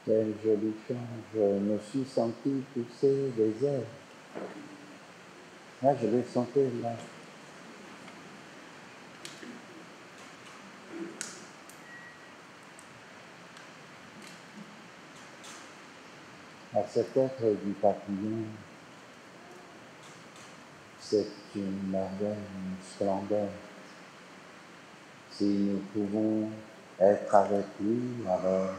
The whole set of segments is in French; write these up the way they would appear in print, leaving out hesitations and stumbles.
Quel joli chant, je me suis senti pousser des ailes. Là, je vais sentir là. À cet être du papillon, c'est une merveille, une splendeur. Si nous pouvons être avec lui, alors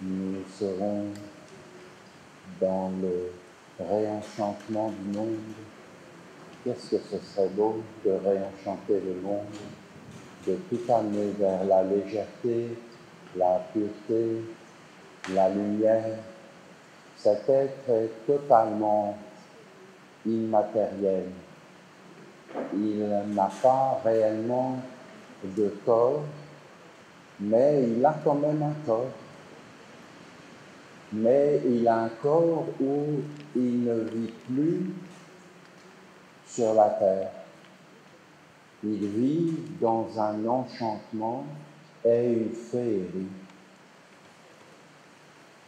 nous serons dans le réenchantement du monde. Qu'est-ce que ce serait beau de réenchanter le monde, de tout amener vers la légèreté, la pureté, la lumière. Cet être est totalement immatériel. Il n'a pas réellement de corps, mais il a quand même un corps. Mais il a un corps où il ne vit plus sur la terre. Il vit dans un enchantement et une féerie.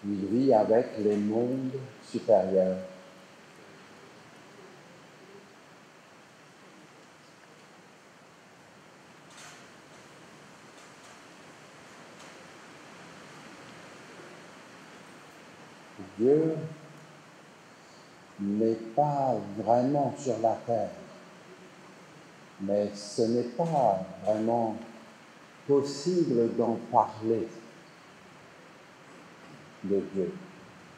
Il vit avec les mondes supérieurs. Dieu n'est pas vraiment sur la terre, mais ce n'est pas vraiment possible d'en parler de Dieu.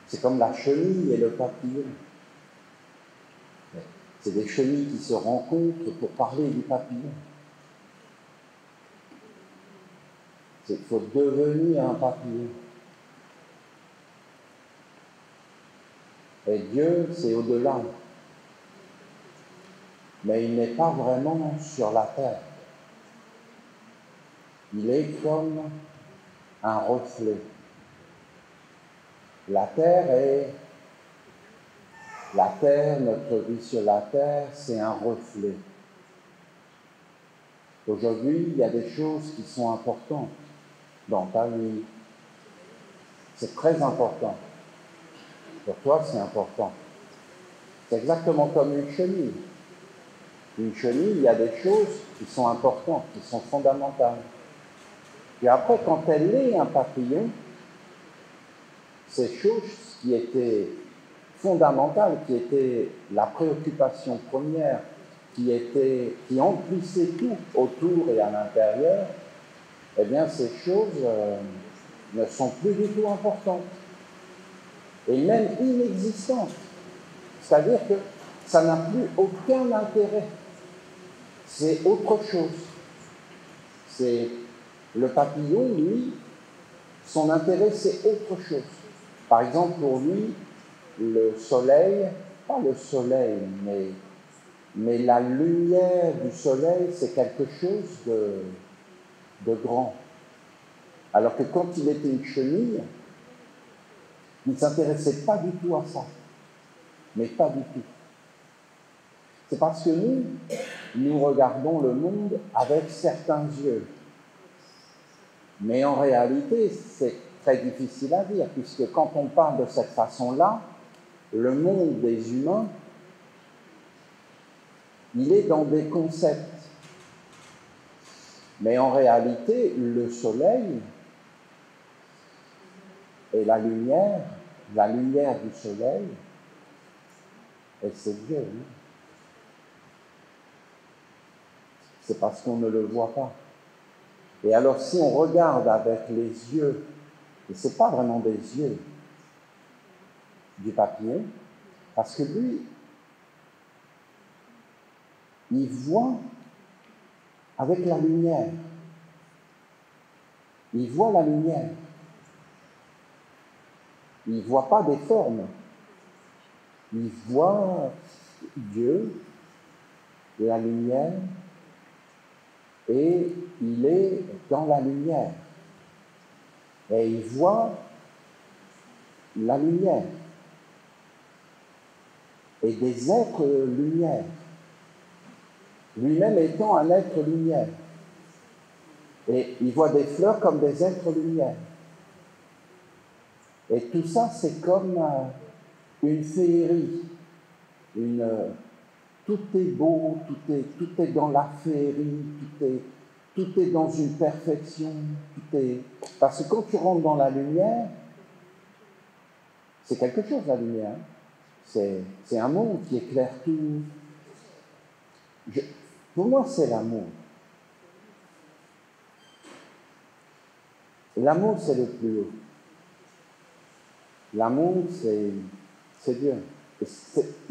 C'est comme la chenille et le papillon. C'est des chenilles qui se rencontrent pour parler du papillon. Il faut devenir un papillon. Et Dieu, c'est au-delà. Mais il n'est pas vraiment sur la terre. Il est comme un reflet. La terre, notre vie sur la terre, c'est un reflet. Aujourd'hui, il y a des choses qui sont importantes dans ta vie. C'est très important. Pour toi, c'est important. C'est exactement comme une chenille. Une chenille, il y a des choses qui sont importantes, qui sont fondamentales. Et après, quand elle est un papillon, ces choses qui étaient fondamentales, qui étaient la préoccupation première, qui emplissaient tout autour et à l'intérieur, eh bien, ces choses ne sont plus du tout importantes. Et même inexistantes. C'est-à-dire que ça n'a plus aucun intérêt. C'est autre chose. C'est le papillon, lui, son intérêt, c'est autre chose. Par exemple, pour lui, le soleil, pas le soleil, mais la lumière du soleil, c'est quelque chose de grand. Alors que quand il était une chenille, il ne s'intéressait pas du tout à ça. Mais pas du tout. C'est parce que nous regardons le monde avec certains yeux. Mais en réalité, c'est très difficile à dire, puisque quand on parle de cette façon-là, le monde des humains, il est dans des concepts. Mais en réalité, le soleil et la lumière du soleil, et c'est Dieu. C'est parce qu'on ne le voit pas. Et alors, si on regarde avec les yeux, et ce n'est pas vraiment des yeux du papillon, parce que lui, il voit avec la lumière. Il voit la lumière. Il ne voit pas des formes. Il voit Dieu, la lumière, et il est dans la lumière. Et il voit la lumière. Et des êtres lumière. Lui-même étant un être lumière. Et il voit des fleurs comme des êtres lumière. Et tout ça, c'est comme une féerie. Tout est beau, tout est dans la féerie, tout est dans une perfection. Parce que quand tu rentres dans la lumière, c'est quelque chose, la lumière. C'est un monde qui éclaire tout. Pour moi, c'est l'amour. L'amour, c'est le plus haut. L'amour, c'est Dieu.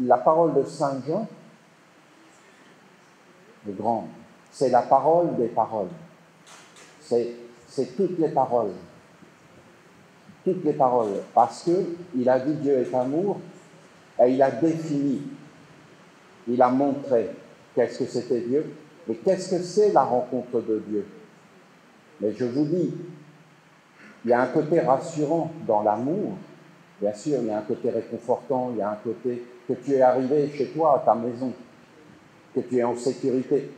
La parole de Saint Jean est grande. C'est la parole des paroles. C'est toutes les paroles. Toutes les paroles. Parce qu'il a dit Dieu est amour, et il a défini, il a montré qu'est-ce que c'était Dieu, et qu'est-ce que c'est la rencontre de Dieu. Mais je vous dis, il y a un côté rassurant dans l'amour. Bien sûr, il y a un côté réconfortant, il y a un côté que tu es arrivé chez toi, à ta maison, que tu es en sécurité.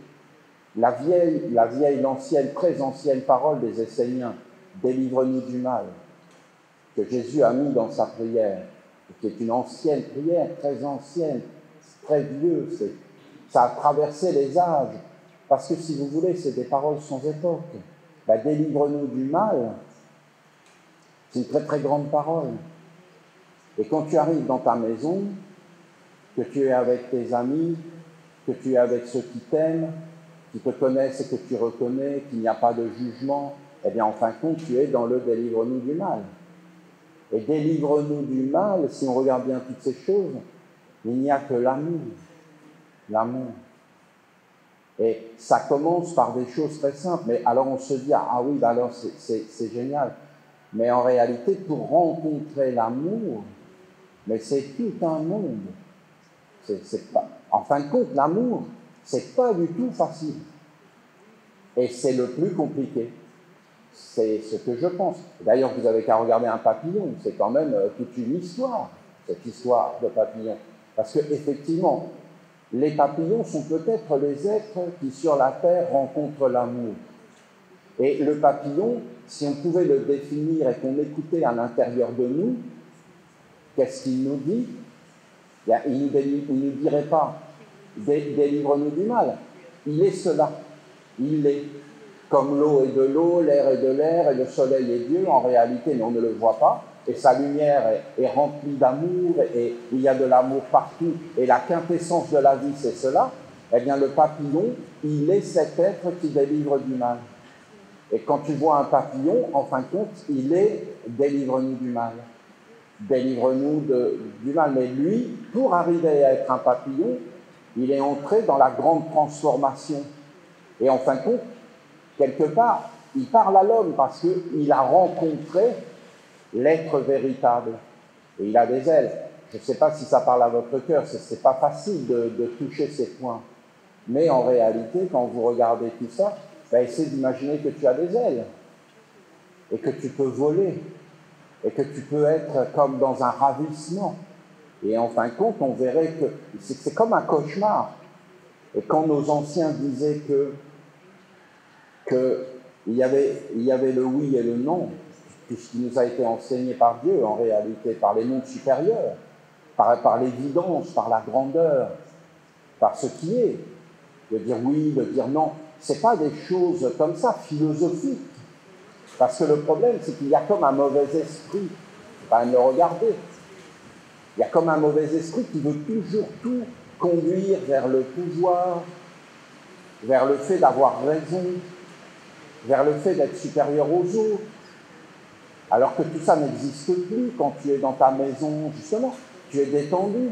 L'ancienne, très ancienne parole des Esséniens, délivre-nous du mal, que Jésus a mis dans sa prière, qui est une ancienne prière, très ancienne, très vieux, ça a traversé les âges, parce que si vous voulez, c'est des paroles sans époque. Délivre-nous du mal, c'est une très très grande parole. Et quand tu arrives dans ta maison, que tu es avec tes amis, que tu es avec ceux qui t'aiment, qui te connaissent et que tu reconnais, qu'il n'y a pas de jugement, eh bien en fin de compte, tu es dans le délivre-nous du mal. Et délivre-nous du mal, si on regarde bien toutes ces choses, il n'y a que l'amour. L'amour. Et ça commence par des choses très simples, mais alors on se dit, ah oui, alors c'est génial. Mais en réalité, pour rencontrer l'amour, mais c'est tout un monde. En fin de compte, l'amour, c'est pas du tout facile. Et c'est le plus compliqué. C'est ce que je pense. D'ailleurs, vous avez qu'à regarder un papillon, c'est quand même toute une histoire, cette histoire de papillon. Parce qu'effectivement, les papillons sont peut-être les êtres qui, sur la Terre, rencontrent l'amour. Et le papillon, si on pouvait le définir et qu'on écoutait à l'intérieur de nous, qu'est-ce qu'il nous dit? Il ne nous dirait pas « délivre-nous du mal ». Il est cela. Il l'est. Comme l'eau est de l'eau, l'air est de l'air, et le soleil est Dieu, en réalité, mais on ne le voit pas. Et sa lumière est remplie d'amour, et il y a de l'amour partout. Et la quintessence de la vie, c'est cela. Eh bien, le papillon, il est cet être qui délivre du mal. Et quand tu vois un papillon, en fin de compte, il est « délivre-nous du mal ». Délivre-nous du mal. Mais lui, pour arriver à être un papillon, il est entré dans la grande transformation. Et en fin de compte, quelque part, il parle à l'homme parce qu'il a rencontré l'être véritable. Et il a des ailes. Je ne sais pas si ça parle à votre cœur, ce n'est pas facile de toucher ces points. Mais en réalité, quand vous regardez tout ça, essayez d'imaginer que tu as des ailes et que tu peux voler et que tu peux être comme dans un ravissement. Et en fin de compte, on verrait que c'est comme un cauchemar. Et quand nos anciens disaient qu'il y avait le oui et le non, tout ce qui nous a été enseigné par Dieu, en réalité, par les mondes supérieurs, par l'évidence, par la grandeur, par ce qui est, de dire oui, de dire non, ce n'est pas des choses comme ça, philosophiques. Parce que le problème, c'est qu'il y a comme un mauvais esprit, il faut quand même le regarder. Il y a comme un mauvais esprit qui veut toujours tout conduire vers le pouvoir, vers le fait d'avoir raison, vers le fait d'être supérieur aux autres. Alors que tout ça n'existe plus quand tu es dans ta maison, justement. Tu es détendu.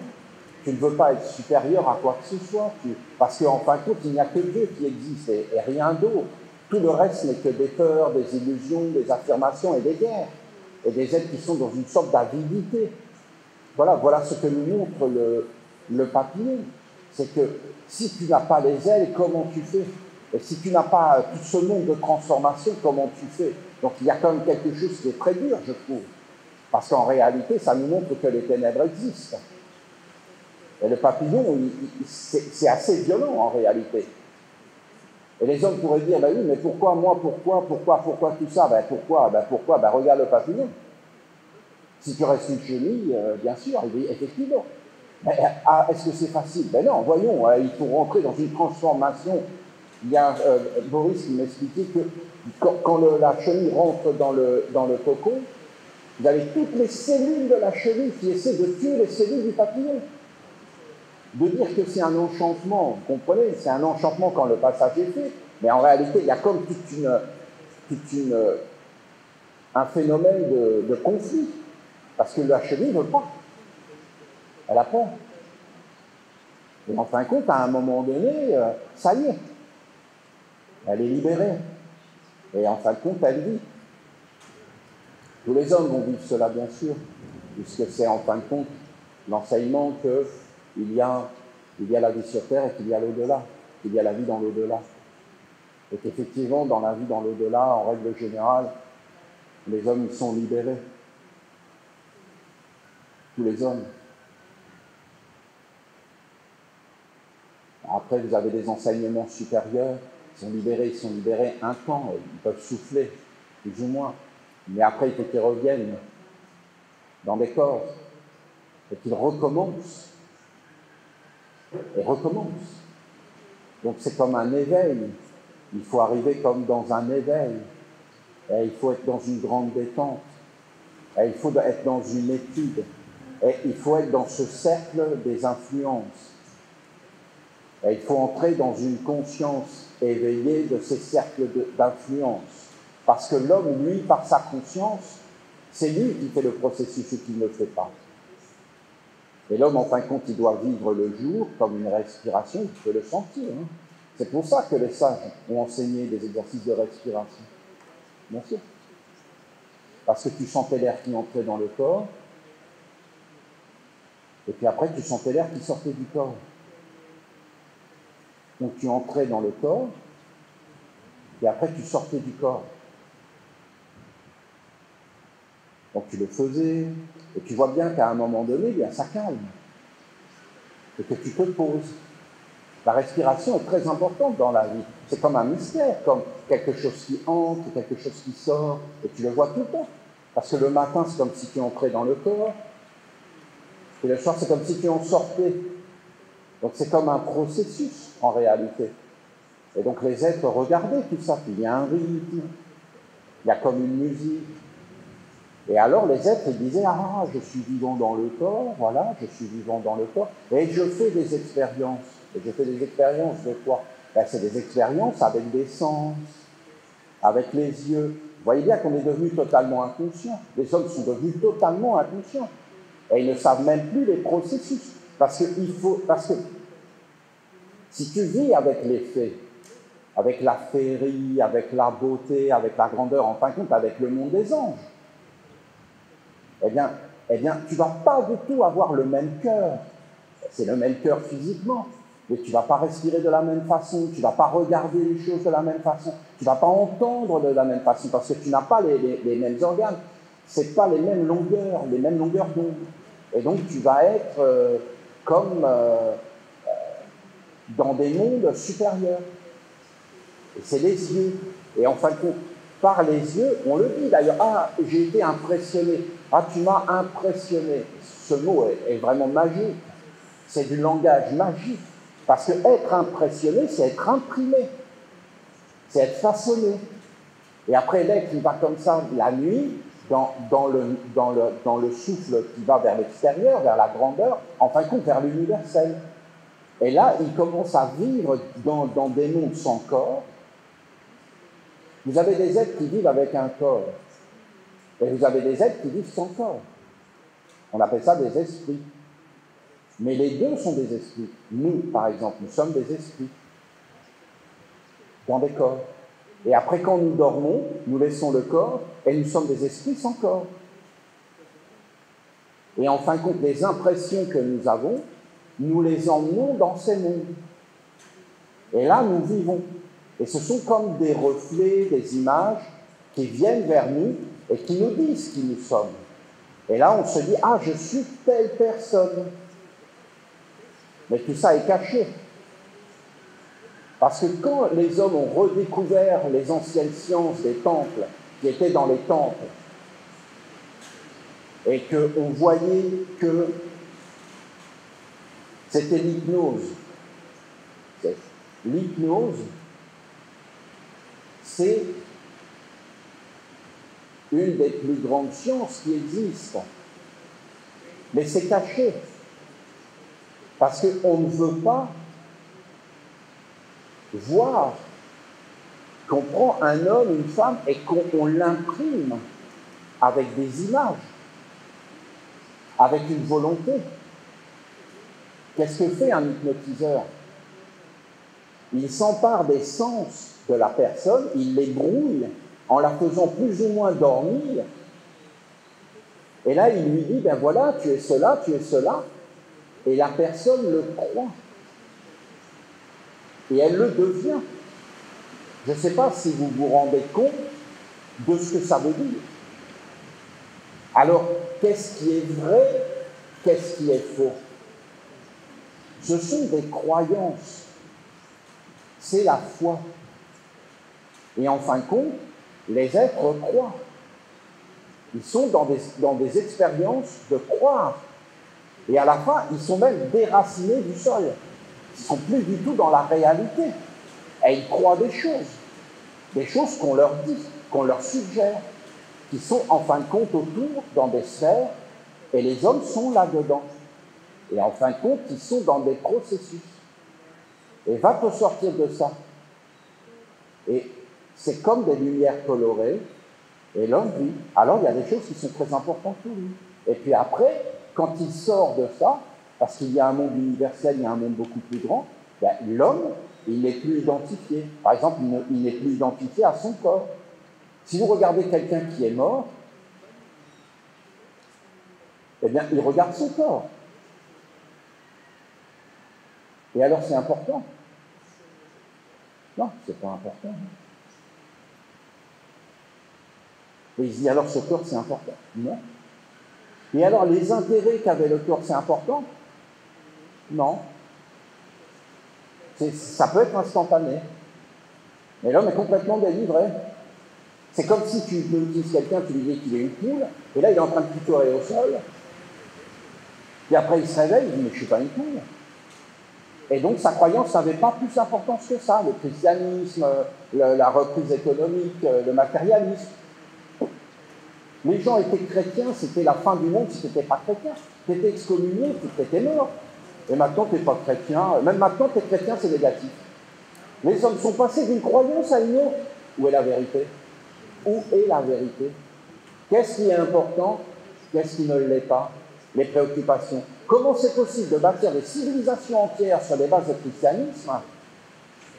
Tu ne veux pas être supérieur à quoi que ce soit. Parce qu'en fin de compte, il n'y a que Dieu qui existe et rien d'autre. Tout le reste n'est que des peurs, des illusions, des affirmations et des guerres. Et des êtres qui sont dans une sorte d'avidité. Voilà ce que nous montre le papillon. C'est que si tu n'as pas les ailes, comment tu fais? Et si tu n'as pas tout ce monde de transformation, comment tu fais? Donc il y a quand même quelque chose qui est très dur, je trouve. Parce qu'en réalité, ça nous montre que les ténèbres existent. Et le papillon, c'est assez violent en réalité. Et les hommes pourraient dire, oui, mais pourquoi moi, pourquoi tout ça? Pourquoi? Regarde le papillon. Si tu restes une chenille, bien sûr, effectivement. Est-ce que c'est facile? Ben non, voyons, il faut rentrer dans une transformation. Il y a Boris qui m'expliquait que quand la chenille rentre dans le cocon, vous avez toutes les cellules de la chenille qui essaient de tuer les cellules du papillon. De dire que c'est un enchantement, vous comprenez, c'est un enchantement quand le passage est fait, mais en réalité, il y a comme un phénomène de conflit, parce que la chenille ne veut pas. Elle a peur. Et en fin de compte, à un moment donné, ça y est, elle est libérée. Et en fin de compte, elle vit. Tous les hommes vont vivre cela, bien sûr, puisque c'est en fin de compte l'enseignement qu'il y a la vie sur Terre et qu'il y a l'au-delà, qu'il y a la vie dans l'au-delà. Et qu'effectivement, dans la vie dans l'au-delà, en règle générale, les hommes ils sont libérés. Tous les hommes. Après, vous avez des enseignements supérieurs, ils sont libérés un temps, ils peuvent souffler, plus ou moins. Mais après, il faut qu'ils reviennent dans des corps et qu'ils recommencent. Et recommencent. Donc c'est comme un éveil. Il faut arriver comme dans un éveil. Et il faut être dans une grande détente. Et il faut être dans une étude. Et il faut être dans ce cercle des influences. Et il faut entrer dans une conscience éveillée de ces cercles d'influence. Parce que l'homme, lui, par sa conscience, c'est lui qui fait le processus et qui ne le fait pas. Et l'homme, en fin de compte, il doit vivre le jour comme une respiration, il peut le sentir. Hein. C'est pour ça que les sages ont enseigné des exercices de respiration. Bien sûr. Parce que tu sentais l'air qui entrait dans le corps, et puis après, tu sentais l'air qui sortait du corps. Donc tu entrais dans le corps, et après tu sortais du corps. Donc tu le faisais, et tu vois bien qu'à un moment donné, bien, ça calme. Et que tu te poses. La respiration est très importante dans la vie. C'est comme un mystère, comme quelque chose qui entre, quelque chose qui sort, et tu le vois tout le temps. Parce que le matin, c'est comme si tu entrais dans le corps, et le soir, c'est comme si tu en sortais. Donc c'est comme un processus, en réalité. Et donc les êtres regardaient tout ça, il y a un rythme, il y a comme une musique. Et alors les êtres, ils disaient, ah, je suis vivant dans le corps, voilà, je suis vivant dans le corps, et je fais des expériences. Et je fais des expériences de quoi? Ben, c'est des expériences avec des sens, avec les yeux. Vous voyez bien qu'on est devenu totalement inconscient. Les hommes sont devenus totalement inconscients. Et ils ne savent même plus les processus. Parce que si tu vis avec les faits, avec la féerie, avec la beauté, avec la grandeur, en fin de compte, avec le monde des anges, eh bien, tu ne vas pas du tout avoir le même cœur. C'est le même cœur physiquement, mais tu ne vas pas respirer de la même façon, tu ne vas pas regarder les choses de la même façon, tu ne vas pas entendre de la même façon, parce que tu n'as pas les mêmes organes, ce n'est pas les mêmes longueurs d'onde. Et donc tu vas être comme dans des mondes supérieurs. Et c'est les yeux. Et en fin de compte, par les yeux, on le dit d'ailleurs, ah, j'ai été impressionné, ah, tu m'as impressionné. Ce mot est vraiment magique. C'est du langage magique. Parce que être impressionné, c'est être imprimé. C'est être façonné. Et après, l'être, il va comme ça, la nuit, dans le souffle qui va vers l'extérieur, vers la grandeur, en fin de compte, vers l'universel. Et là, il commence à vivre dans des mondes sans corps. Vous avez des êtres qui vivent avec un corps. Et vous avez des êtres qui vivent sans corps. On appelle ça des esprits. Mais les deux sont des esprits. Nous, par exemple, nous sommes des esprits dans des corps. Et après, quand nous dormons, nous laissons le corps et nous sommes des esprits sans corps. Et en fin de compte, les impressions que nous avons, nous les emmenons dans ces mondes. Et là, nous vivons. Et ce sont comme des reflets, des images qui viennent vers nous et qui nous disent qui nous sommes. Et là, on se dit, ah, je suis telle personne. Mais tout ça est caché. Parce que quand les hommes ont redécouvert les anciennes sciences des temples, qui étaient dans les temples, et qu'on voyait que c'était l'hypnose. L'hypnose, c'est une des plus grandes sciences qui existent. Mais c'est caché. Parce qu'on ne veut pas voir qu'on prend un homme, une femme, et qu'on l'imprime avec des images, avec une volonté. Qu'est-ce que fait un hypnotiseur? Il s'empare des sens de la personne, il les brouille en la faisant plus ou moins dormir. Et là, il lui dit, ben voilà, tu es cela, tu es cela. Et la personne le croit. Et elle le devient. Je ne sais pas si vous vous rendez compte de ce que ça veut dire. Alors, qu'est-ce qui est vrai? Qu'est-ce qui est faux? Ce sont des croyances. C'est la foi. Et en fin de compte, les êtres croient. Ils sont dans des expériences de croire. Et à la fin, ils sont même déracinés du sol. Ils ne sont plus du tout dans la réalité. Et ils croient des choses qu'on leur dit, qu'on leur suggère, qui sont en fin de compte autour, dans des sphères, et les hommes sont là-dedans. Et en fin de compte, ils sont dans des processus. Et va te sortir de ça. Et c'est comme des lumières colorées, et l'homme vit. Alors il y a des choses qui sont très importantes pour lui. Et puis après, quand il sort de ça, parce qu'il y a un monde universel, il y a un monde beaucoup plus grand, ben, l'homme, il n'est plus identifié. Par exemple, il n'est plus identifié à son corps. Si vous regardez quelqu'un qui est mort, eh bien, il regarde son corps. Et alors, c'est important? Non, c'est pas important. Et il se dit, alors ce corps, c'est important? Non. Et alors, les intérêts qu'avait le corps, c'est important? Non. Ça peut être instantané. Mais l'homme est complètement délivré. C'est comme si tu hypnotises quelqu'un, tu lui dis qu'il est une poule, et là, il est en train de picorer au sol. Puis après, il se réveille, il dit, mais je ne suis pas une poule. Et donc, sa croyance n'avait pas plus d'importance que ça. Le christianisme, la reprise économique, le matérialisme. Les gens étaient chrétiens, c'était la fin du monde si tu n'étais pas chrétien. Tu étais excommunié, tu étais mort. Et maintenant, tu n'es pas chrétien. Même maintenant, tu es chrétien, c'est négatif. Les hommes sont passés d'une croyance à une autre. Où est la vérité? Où est la vérité? Qu'est-ce qui est important? Qu'est-ce qui ne l'est pas? Les préoccupations. Comment c'est possible de bâtir des civilisations entières sur des bases de christianisme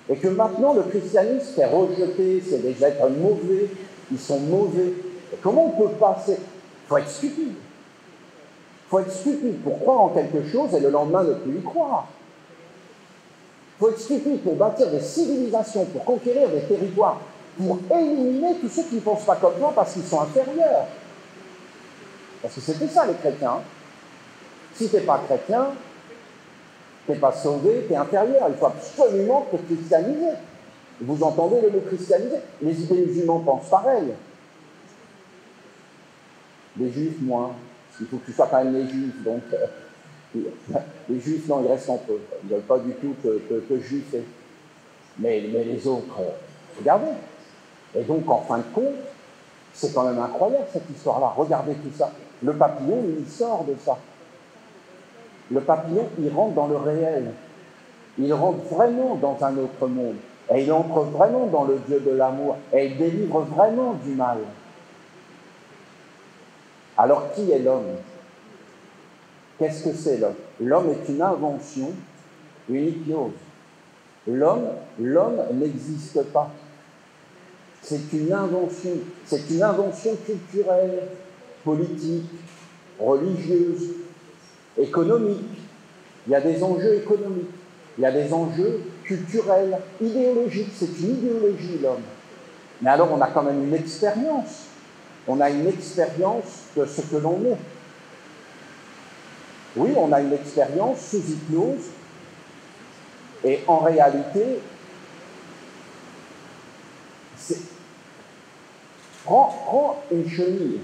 et que maintenant le christianisme est rejeté, c'est des êtres mauvais, ils sont mauvais. Et comment on peut passer? Il faut être stupide. Il faut être stupide pour croire en quelque chose et le lendemain ne plus y croire. Il faut être stupide pour bâtir des civilisations, pour conquérir des territoires, pour éliminer tous ceux qui ne pensent pas comme toi parce qu'ils sont inférieurs. Parce que c'était ça les chrétiens. Si tu n'es pas chrétien, tu n'es pas sauvé, tu es inférieur. Il faut absolument te christianiser. Vous entendez le mot christianiser? Les idées musulmans pensent pareil. Les juifs, moins. Il faut que tu sois quand même les juifs. Donc, les juifs, non, ils restent entre eux. Ils ne veulent pas du tout que juifs. Mais les autres, regardez. Et donc, en fin de compte, c'est quand même incroyable cette histoire-là. Regardez tout ça. Le papillon, il sort de ça. Le papillon, il rentre dans le réel. Il rentre vraiment dans un autre monde. Et il entre vraiment dans le Dieu de l'amour. Et il délivre vraiment du mal. Alors, qui est l'homme? Qu'est-ce que c'est l'homme? L'homme est une invention, une hypnose. L'homme n'existe pas. C'est une invention culturelle, politique, religieuse, économique. Il y a des enjeux économiques, il y a des enjeux culturels, idéologiques. C'est une idéologie, l'homme. Mais alors, on a quand même une expérience. On a une expérience de ce que l'on est. Oui, on a une expérience sous hypnose. Et en réalité, prends une chenille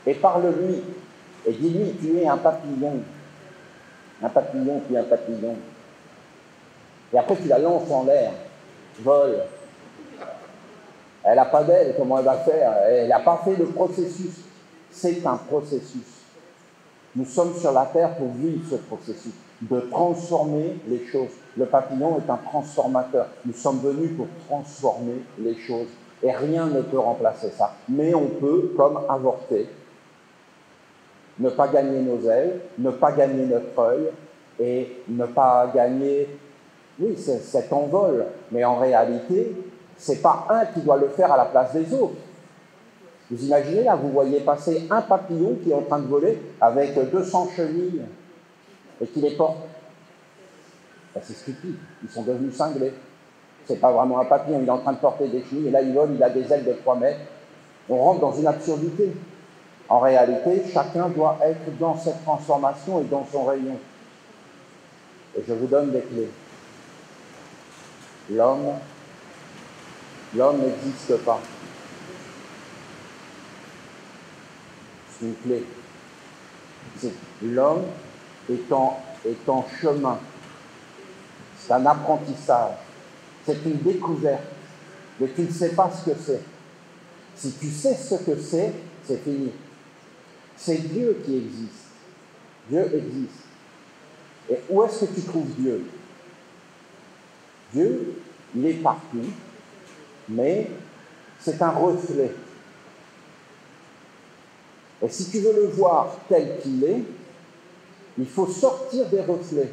et parle-lui, et dis-lui, tu es un papillon puis un papillon. Et après, tu la lances en l'air, vole. Elle n'a pas d'aile, comment elle va faire? Elle n'a pas fait le processus. C'est un processus. Nous sommes sur la terre pour vivre ce processus, de transformer les choses. Le papillon est un transformateur. Nous sommes venus pour transformer les choses. Et rien ne peut remplacer ça. Mais on peut, comme avorter, ne pas gagner nos ailes, ne pas gagner notre œil, et ne pas gagner, oui, cet envol. Mais en réalité, ce n'est pas un qui doit le faire à la place des autres. Vous imaginez là, vous voyez passer un papillon qui est en train de voler avec 200 chenilles et qui les porte. Ben, c'est stupide, ils sont devenus cinglés. C'est pas vraiment un papillon, il est en train de porter des chenilles et là il vole, il a des ailes de 3 mètres. On rentre dans une absurdité. En réalité, chacun doit être dans cette transformation et dans son rayon. Et je vous donne des clés. L'homme n'existe pas. C'est une clé. L'homme est en chemin. C'est un apprentissage. C'est une découverte. Mais tu ne sais pas ce que c'est. Si tu sais ce que c'est fini. C'est Dieu qui existe. Dieu existe. Et où est-ce que tu trouves Dieu? Dieu, il est partout, mais c'est un reflet. Et si tu veux le voir tel qu'il est, il faut sortir des reflets.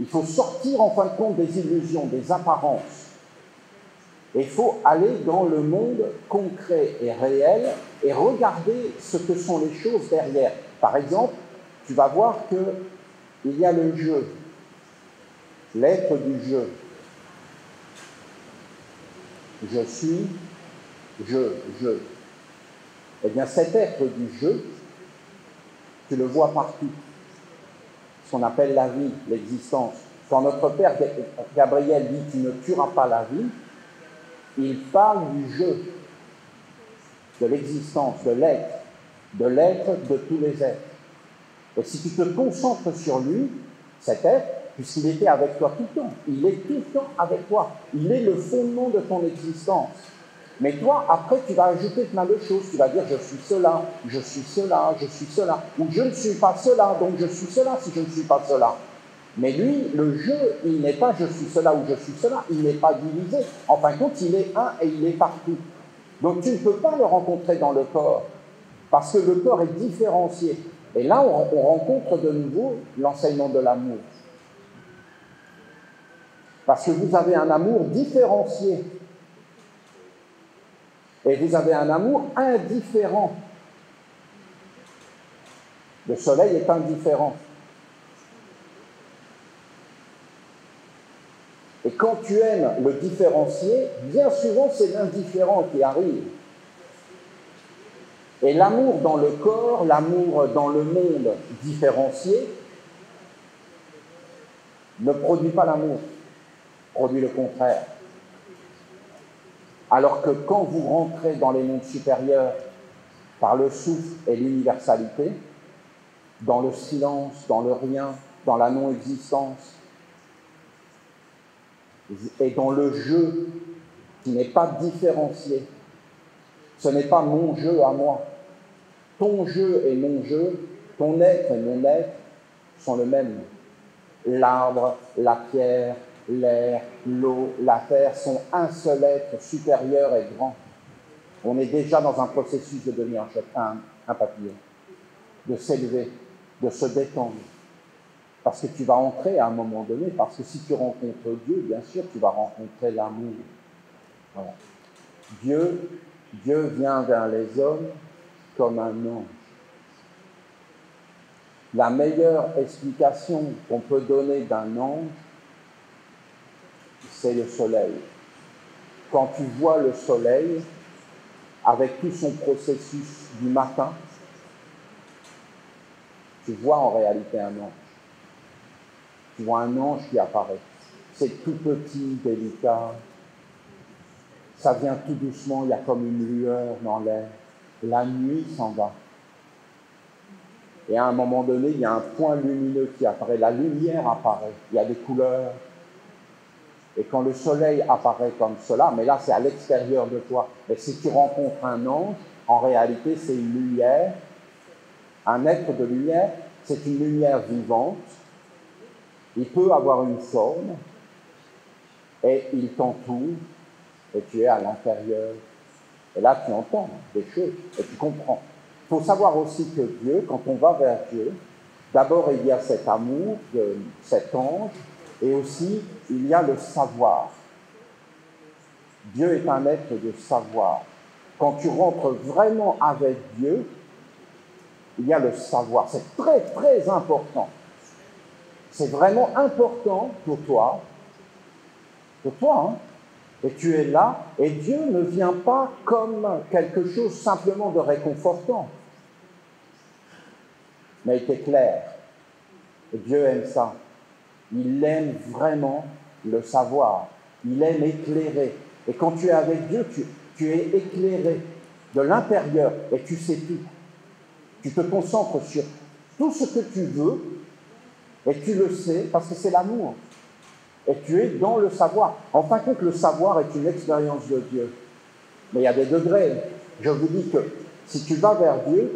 Il faut sortir en fin de compte des illusions, des apparences. Et il faut aller dans le monde concret et réel et regarder ce que sont les choses derrière. Par exemple, tu vas voir qu'il y a le jeu, l'être du jeu. Je suis, je. Eh bien, cet être du jeu, tu le vois partout. Ce qu'on appelle la vie, l'existence. Quand notre Père Gabriel dit « tu ne tueras pas la vie », il parle du jeu, de l'existence, de l'être de tous les êtres. Et si tu te concentres sur lui, cet être, puisqu'il était avec toi tout le temps, il est tout le temps avec toi, il est le fondement de ton existence. Mais toi, après, tu vas ajouter plein de choses. Tu vas dire, je suis cela, je suis cela, je suis cela. Ou je ne suis pas cela, donc je suis cela si je ne suis pas cela. Mais lui, le jeu, il n'est pas je suis cela ou je suis cela, il n'est pas divisé. En fin de compte, il est un et il est partout. Donc tu ne peux pas le rencontrer dans le corps, parce que le corps est différencié. Et là, on rencontre de nouveau l'enseignement de l'amour. Parce que vous avez un amour différencié. Et vous avez un amour indifférent. Le soleil est indifférent. Et quand tu aimes le différencier, bien souvent c'est l'indifférent qui arrive. Et l'amour dans le corps, l'amour dans le monde différencié, ne produit pas l'amour, produit le contraire. Alors que quand vous rentrez dans les mondes supérieurs par le souffle et l'universalité, dans le silence, dans le rien, dans la non-existence, et dans le jeu qui n'est pas différencié, ce n'est pas mon jeu à moi. Ton jeu et mon jeu, ton être et mon être sont le même. L'arbre, la pierre, l'air, l'eau, la terre sont un seul être supérieur et grand. On est déjà dans un processus de devenir un papillon, de s'élever, de se détendre. Parce que tu vas entrer à un moment donné, parce que si tu rencontres Dieu, bien sûr, tu vas rencontrer l'amour. Voilà. Dieu vient vers les hommes comme un ange. La meilleure explication qu'on peut donner d'un ange, c'est le soleil. Quand tu vois le soleil, avec tout son processus du matin, tu vois en réalité un ange. Tu vois un ange qui apparaît. C'est tout petit, délicat. Ça vient tout doucement, il y a comme une lueur dans l'air. la nuit s'en va. Et à un moment donné, il y a un point lumineux qui apparaît, la lumière apparaît, il y a des couleurs. Et quand le soleil apparaît comme cela, mais là c'est à l'extérieur de toi, et si tu rencontres un ange, en réalité c'est une lumière, un être de lumière, c'est une lumière vivante, il peut avoir une forme, et il t'entoure, et tu es à l'intérieur. Et là tu entends des choses, et tu comprends. Il faut savoir aussi que Dieu, quand on va vers Dieu, d'abord il y a cet amour de cet ange, et aussi il y a le savoir. Dieu est un être de savoir. Quand tu rentres vraiment avec Dieu, il y a le savoir. C'est très, très important. C'est vraiment important pour toi, hein. Et tu es là, et Dieu ne vient pas comme quelque chose simplement de réconfortant. Mais il t'éclaire. Et Dieu aime ça. Il aime vraiment le savoir. Il aime éclairer. Et quand tu es avec Dieu, tu es éclairé de l'intérieur et tu sais tout. Tu te concentres sur tout ce que tu veux et tu le sais parce que c'est l'amour. Et tu es dans le savoir. En fin de compte, le savoir est une expérience de Dieu. Mais il y a des degrés. Je vous dis que si tu vas vers Dieu,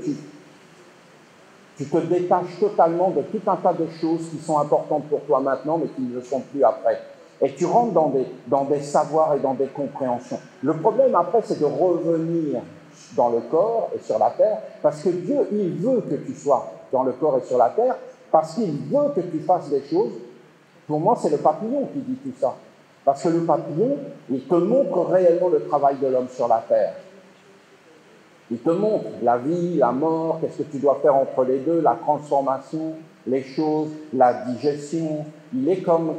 tu te détaches totalement de tout un tas de choses qui sont importantes pour toi maintenant, mais qui ne le sont plus après. Et tu rentres dans des savoirs et dans des compréhensions. Le problème après, c'est de revenir dans le corps et sur la terre, parce que Dieu, il veut que tu sois dans le corps et sur la terre, parce qu'il veut que tu fasses des choses. Pour moi, c'est le papillon qui dit tout ça. Parce que le papillon, il te montre réellement le travail de l'homme sur la terre. Il te montre la vie, la mort, qu'est-ce que tu dois faire entre les deux, la transformation, les choses, la digestion. Il est comme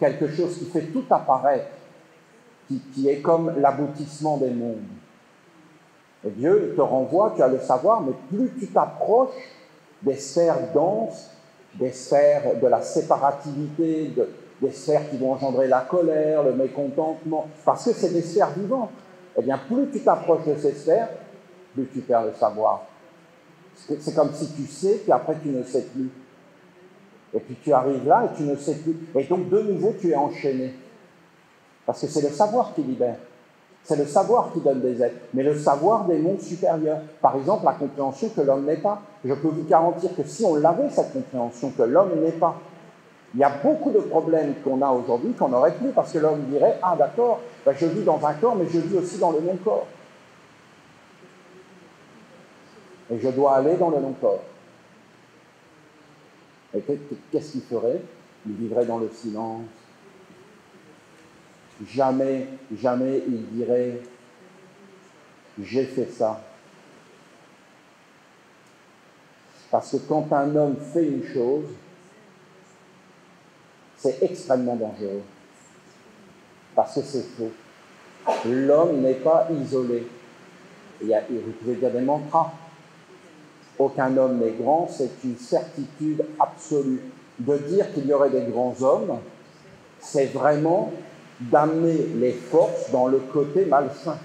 quelque chose qui fait tout apparaître, qui est comme l'aboutissement des mondes. Et Dieu, il te renvoie, tu as le savoir, mais plus tu t'approches des sphères denses, des sphères de la séparativité, des sphères qui vont engendrer la colère, le mécontentement, parce que c'est des sphères vivantes. Eh bien, plus tu t'approches de ces sphères, plus tu perds le savoir. C'est comme si tu sais, puis après tu ne sais plus. Et puis tu arrives là et tu ne sais plus. Et donc de nouveau tu es enchaîné. Parce que c'est le savoir qui libère. C'est le savoir qui donne des aides. Mais le savoir des mondes supérieurs. Par exemple, la compréhension que l'homme n'est pas. Je peux vous garantir que si on l'avait, cette compréhension que l'homme n'est pas, il y a beaucoup de problèmes qu'on a aujourd'hui qu'on n'aurait plus. Parce que l'homme dirait, ah d'accord, ben je vis dans un corps, mais je vis aussi dans le non-corps. Et je dois aller dans le non-corps. Et qu'est-ce qu'il ferait? Il vivrait dans le silence. Jamais, jamais il dirait « j'ai fait ça ». Parce que quand un homme fait une chose, c'est extrêmement dangereux. Parce que c'est faux. L'homme n'est pas isolé. Vous pouvez dire des mantras. Aucun homme n'est grand, c'est une certitude absolue. De dire qu'il y aurait des grands hommes, c'est vraiment d'amener les forces dans le côté malsain.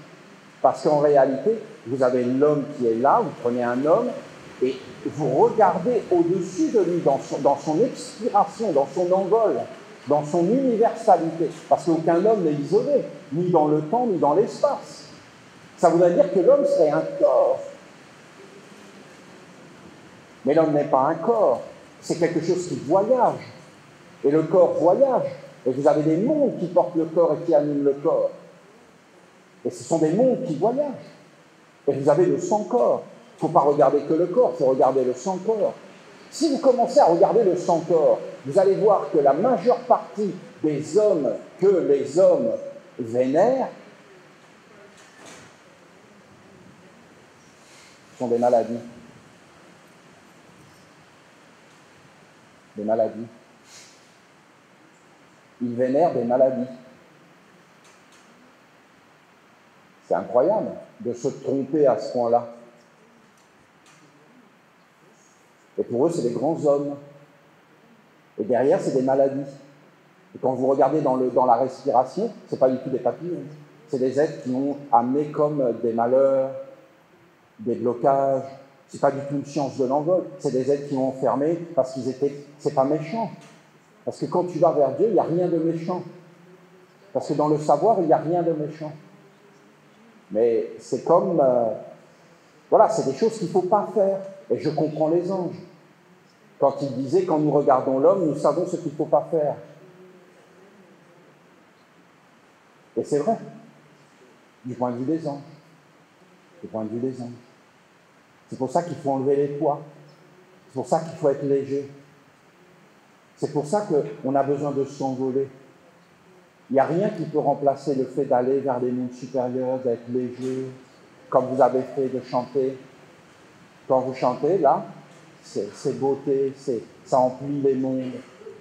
Parce qu'en réalité, vous avez l'homme qui est là, vous prenez un homme, et vous regardez au-dessus de lui, dans son expiration, dans son envol, dans son universalité. Parce qu'aucun homme n'est isolé, ni dans le temps, ni dans l'espace. Ça voudrait dire que l'homme serait un corps. Mais l'homme n'est pas un corps, c'est quelque chose qui voyage. Et le corps voyage. Et vous avez des mondes qui portent le corps et qui animent le corps. Et ce sont des mondes qui voyagent. Et vous avez le sans-corps. Il ne faut pas regarder que le corps, il faut regarder le sans-corps. Si vous commencez à regarder le sans-corps, vous allez voir que la majeure partie des hommes que les hommes vénèrent sont des maladies. Des maladies. Ils vénèrent des maladies. C'est incroyable de se tromper à ce point-là. Et pour eux, c'est des grands hommes. Et derrière, c'est des maladies. Et quand vous regardez dans la respiration, ce n'est pas du tout des papillons. C'est des êtres qui ont amené comme des malheurs, des blocages. C'est pas du tout une science de l'envol. C'est des êtres qui ont enfermé parce qu'ils étaient... C'est pas méchant. Parce que quand tu vas vers Dieu, il n'y a rien de méchant. Parce que dans le savoir, il n'y a rien de méchant. Mais c'est comme... voilà, c'est des choses qu'il ne faut pas faire. Et je comprends les anges. Quand ils disaient, quand nous regardons l'homme, nous savons ce qu'il ne faut pas faire. Et c'est vrai, du point de vue des anges. Du point de vue des anges. C'est pour ça qu'il faut enlever les poids. C'est pour ça qu'il faut être léger. C'est pour ça qu'on a besoin de s'envoler. Il n'y a rien qui peut remplacer le fait d'aller vers des mondes supérieurs, d'être léger, comme vous avez fait, de chanter. Quand vous chantez, là, c'est beauté, ça emplit les mondes.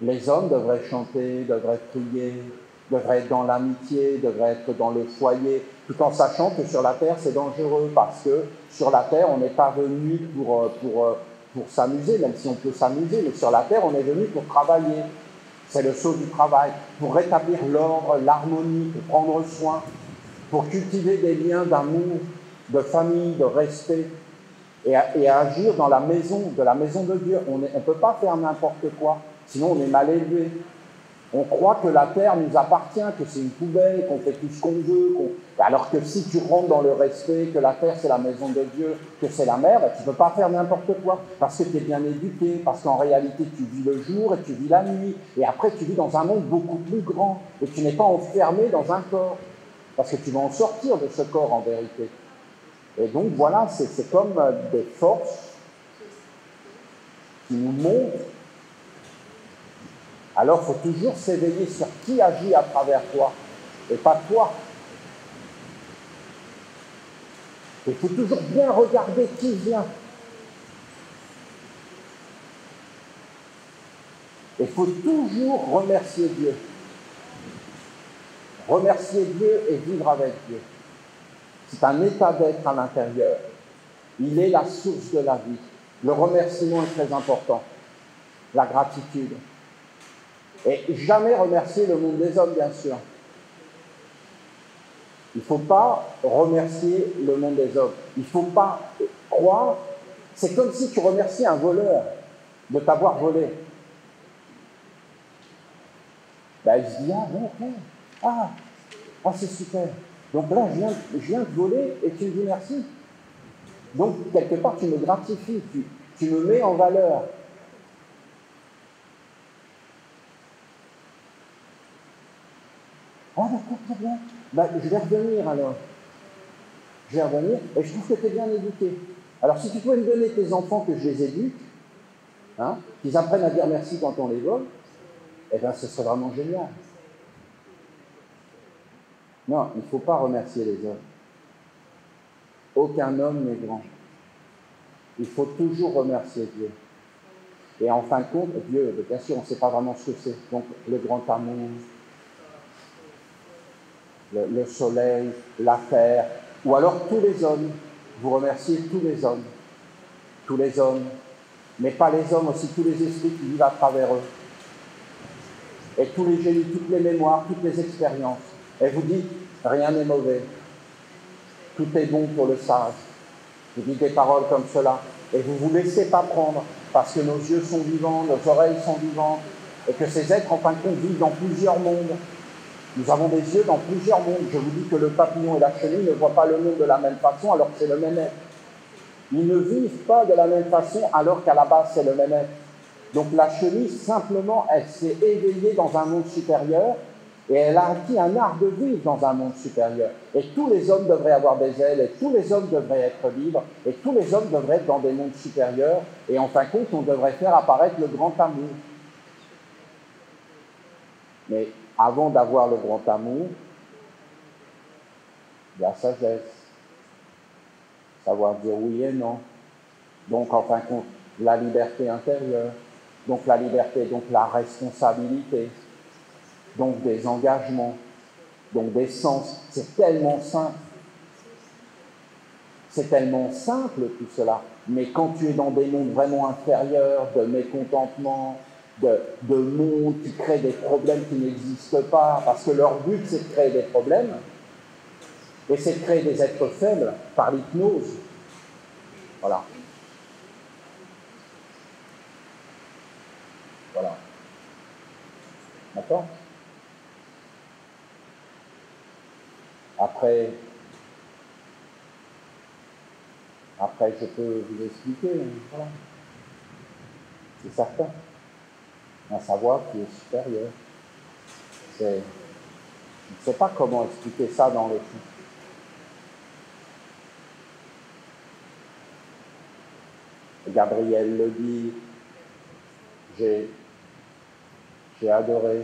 Les hommes devraient chanter, devraient prier, devraient être dans l'amitié, devraient être dans le foyer, tout en sachant que sur la terre, c'est dangereux, parce que sur la terre, on n'est pas venu pour s'amuser, même si on peut s'amuser, mais sur la terre, on est venu pour travailler. C'est le sceau du travail, pour rétablir l'ordre, l'harmonie, pour prendre soin, pour cultiver des liens d'amour, de famille, de respect, et agir dans la maison de Dieu. On ne peut pas faire n'importe quoi, sinon on est mal élevé. On croit que la terre nous appartient, que c'est une poubelle, qu'on fait tout ce qu'on veut, alors que si tu rentres dans le respect, que la terre c'est la maison de Dieu, que c'est la mer, ben, tu ne peux pas faire n'importe quoi, parce que tu es bien éduqué, parce qu'en réalité tu vis le jour et tu vis la nuit, et après tu vis dans un monde beaucoup plus grand, et tu n'es pas enfermé dans un corps, parce que tu vas en sortir de ce corps en vérité. Et donc voilà, c'est comme des forces qui nous montrent. Alors il faut toujours s'éveiller sur qui agit à travers toi, et pas toi. Il faut toujours bien regarder qui vient. Il faut toujours remercier Dieu. Remercier Dieu et vivre avec Dieu. C'est un état d'être à l'intérieur. Il est la source de la vie. Le remerciement est très important. La gratitude. Et jamais remercier le monde des hommes, bien sûr. Il ne faut pas remercier le monde des hommes. Il ne faut pas croire. C'est comme si tu remerciais un voleur de t'avoir volé. Ben, il se dit, ah bon, ok. Ah, c'est super. Donc là, je viens te voler et tu me dis merci. Donc, quelque part, tu me gratifies, tu me mets en valeur. Ah, d'accord, très bien. Ben, je vais revenir alors. Je vais revenir et je trouve que tu es bien éduqué. Alors, si tu pouvais me donner tes enfants que je les éduque, hein, qu'ils apprennent à dire merci quand on les vole, eh bien, ce serait vraiment génial. Non, il ne faut pas remercier les hommes. Aucun homme n'est grand. Il faut toujours remercier Dieu. Et en fin de compte, Dieu, bien sûr, on ne sait pas vraiment ce que c'est. Donc, le grand amour, le soleil, la terre, ou alors tous les hommes. Vous remerciez tous les hommes. Tous les hommes. Mais pas les hommes, aussi tous les esprits qui vivent à travers eux. Et tous les génies, toutes les mémoires, toutes les expériences. Et vous dites, rien n'est mauvais. Tout est bon pour le sage. Vous dites des paroles comme cela. Et vous ne vous laissez pas prendre, parce que nos yeux sont vivants, nos oreilles sont vivantes, et que ces êtres, en fin de compte, vivent dans plusieurs mondes. Nous avons des yeux dans plusieurs mondes. Je vous dis que le papillon et la chenille ne voient pas le monde de la même façon, alors que c'est le même être. Ils ne vivent pas de la même façon, alors qu'à la base, c'est le même être. Donc la chenille, simplement, elle s'est éveillée dans un monde supérieur, et elle a acquis un art de vivre dans un monde supérieur. Et tous les hommes devraient avoir des ailes, et tous les hommes devraient être libres, et tous les hommes devraient être dans des mondes supérieurs, et en fin de compte, on devrait faire apparaître le grand amour. Mais avant d'avoir le grand amour, la sagesse, savoir dire oui et non. Donc, en fin de compte, la liberté intérieure, donc la liberté, donc la responsabilité, donc des engagements, donc des sens. C'est tellement simple. C'est tellement simple tout cela. Mais quand tu es dans des mondes vraiment inférieurs, de mécontentement, de mondes qui créent des problèmes qui n'existent pas, parce que leur but c'est de créer des problèmes, et c'est de créer des êtres faibles par l'hypnose. Voilà. Voilà. D'accord? Après, je peux vous expliquer, voilà. C'est certain. Un savoir qui est supérieur. Je ne sais pas comment expliquer ça dans les fond. Gabriel le dit, j'ai adoré.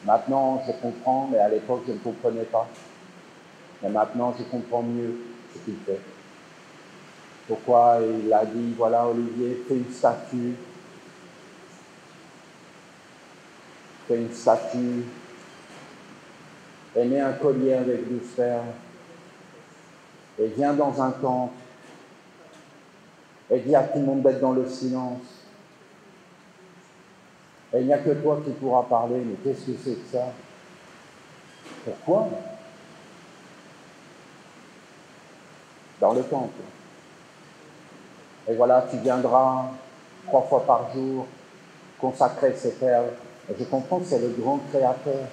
Maintenant, je comprends, mais à l'époque, je ne comprenais pas. Mais maintenant, je comprends mieux ce qu'il fait. Pourquoi il a dit, voilà, Olivier, fais une statue. Fais une statue. Et mets un collier avec 12 perles. Et viens dans un temple. Et dis à tout le monde d'être dans le silence. Et il n'y a que toi qui pourras parler. Mais qu'est-ce que c'est que ça? Pourquoi? Dans le temple. Et voilà, tu viendras 3 fois par jour consacrer ces perles. Et je comprends que c'est le grand créateur.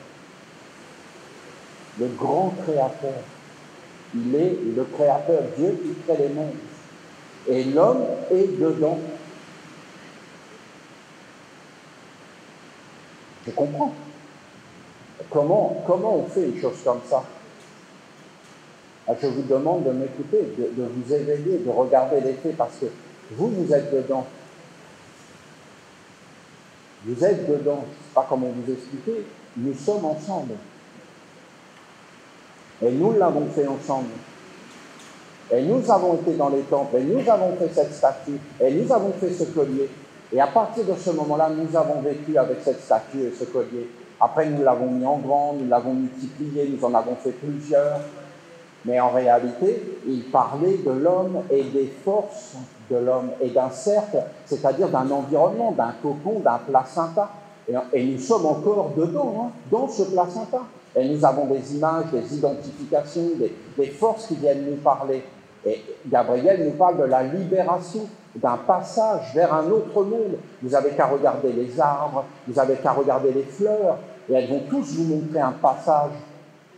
Le grand créateur. Il est le créateur, Dieu qui crée les mondes. Et l'homme est dedans. Je comprends. Comment on fait une chose comme ça? Je vous demande de m'écouter, de vous éveiller, de regarder les faits, parce que vous êtes dedans. Vous êtes dedans. Je ne sais pas comment vous expliquer. Nous sommes ensemble. Et nous l'avons fait ensemble. Et nous avons été dans les temples, et nous avons fait cette statue, et nous avons fait ce collier. Et à partir de ce moment-là, nous avons vécu avec cette statue et ce collier. Après, nous l'avons mis en grand, nous l'avons multiplié, nous en avons fait plusieurs. Mais en réalité, il parlait de l'homme et des forces de l'homme et d'un cercle, c'est-à-dire d'un environnement, d'un cocon, d'un placenta. Et nous sommes encore dedans, dans ce placenta. Et nous avons des images, des identifications, des forces qui viennent nous parler. Et Gabriel nous parle de la libération, d'un passage vers un autre monde. Vous n'avez qu'à regarder les arbres, vous n'avez qu'à regarder les fleurs, et elles vont tous vous montrer un passage